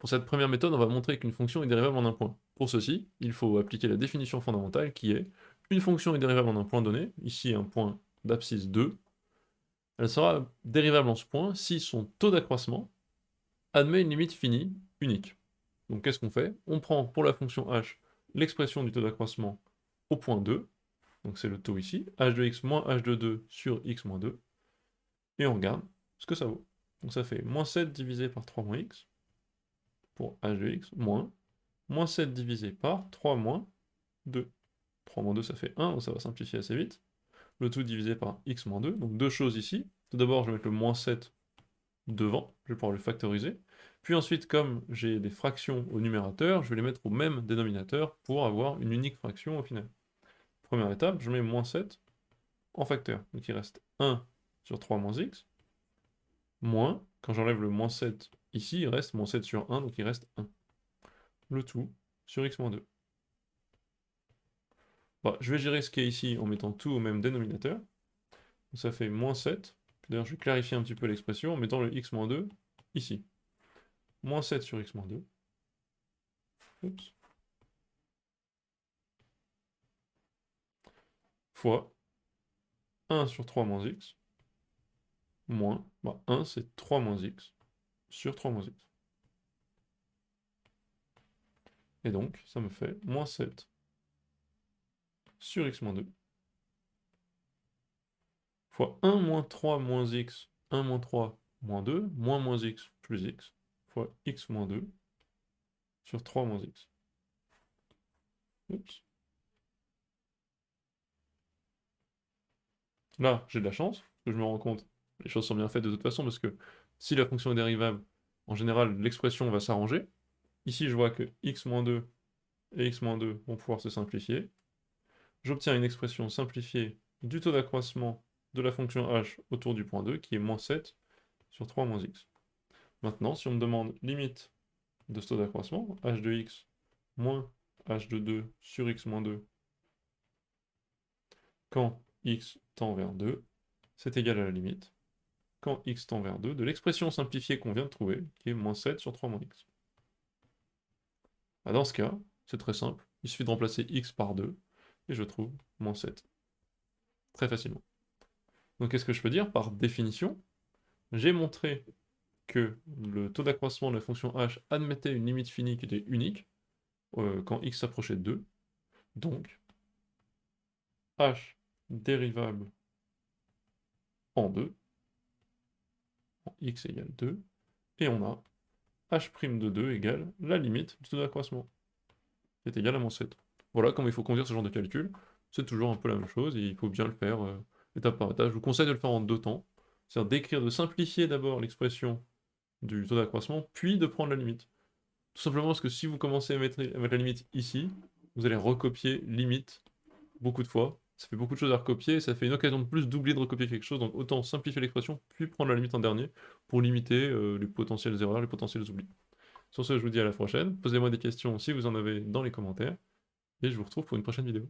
Pour cette première méthode, on va montrer qu'une fonction est dérivable en un point. Pour ceci, il faut appliquer la définition fondamentale qui est une fonction est dérivable en un point donné, ici un point d'abscisse 2, elle sera dérivable en ce point si son taux d'accroissement admet une limite finie unique. Donc qu'est-ce qu'on fait? On prend pour la fonction h l'expression du taux d'accroissement au point 2, donc c'est le taux ici, h de x moins h de 2 sur x moins 2, et on regarde ce que ça vaut. Donc ça fait moins 7 divisé par 3 moins x, pour h de x, moins 7 divisé par 3 moins 2. 3 moins 2 ça fait 1, donc ça va simplifier assez vite. Le tout divisé par x moins 2, donc deux choses ici. Tout d'abord je vais mettre le moins 7 devant, je vais pouvoir le factoriser. Puis ensuite, comme j'ai des fractions au numérateur, je vais les mettre au même dénominateur pour avoir une unique fraction au final. Première étape, je mets moins 7 en facteur. Donc il reste 1 sur 3 moins x, moins, quand j'enlève le moins 7 ici, il reste moins 7 sur 1, donc il reste 1. Le tout sur x moins 2. Bon, je vais gérer ce qui est ici en mettant tout au même dénominateur. Donc ça fait moins 7. D'ailleurs, je vais clarifier un petit peu l'expression en mettant le x moins 2 ici. Moins 7 sur x moins 2. Oups. Fois 1 sur 3 moins x, moins, 1 c'est 3 moins x, sur 3 moins x. Et donc, ça me fait moins 7 sur x moins 2, fois 1 moins 3 moins x, 1 moins 3 moins 2, moins x plus x, fois x moins 2, sur 3 moins x. Oups. Là, j'ai de la chance, parce que je me rends compte, les choses sont bien faites de toute façon, parce que si la fonction est dérivable, en général, l'expression va s'arranger. Ici, je vois que x-2 et x-2 vont pouvoir se simplifier. J'obtiens une expression simplifiée du taux d'accroissement de la fonction h autour du point 2, qui est moins 7 sur 3 moins x. Maintenant, si on me demande limite de ce taux d'accroissement, h de x moins h de 2 sur x moins 2, quand x tend vers 2, c'est égal à la limite, quand x tend vers 2, de l'expression simplifiée qu'on vient de trouver, qui est moins 7 sur 3 moins x. Dans ce cas, c'est très simple, il suffit de remplacer x par 2, et je trouve moins 7. Très facilement. Donc qu'est-ce que je peux dire? Par définition, j'ai montré que le taux d'accroissement de la fonction h admettait une limite finie qui était unique, quand x s'approchait de 2. Donc, h dérivable en 2, en x égale 2, et on a h' de 2 égale la limite du taux d'accroissement, qui est égal à moins 7. Voilà comment il faut conduire ce genre de calcul. C'est toujours un peu la même chose, et il faut bien le faire étape par étape. Je vous conseille de le faire en deux temps, c'est-à-dire d'écrire, de simplifier d'abord l'expression du taux d'accroissement, puis de prendre la limite. Tout simplement parce que si vous commencez à mettre la limite ici, vous allez recopier limite beaucoup de fois. Ça fait beaucoup de choses à recopier, ça fait une occasion de plus d'oublier de recopier quelque chose, donc autant simplifier l'expression, puis prendre la limite en dernier, pour limiter les potentielles erreurs, les potentiels oublis. Sur ce, je vous dis à la prochaine, posez-moi des questions si vous en avez dans les commentaires, et je vous retrouve pour une prochaine vidéo.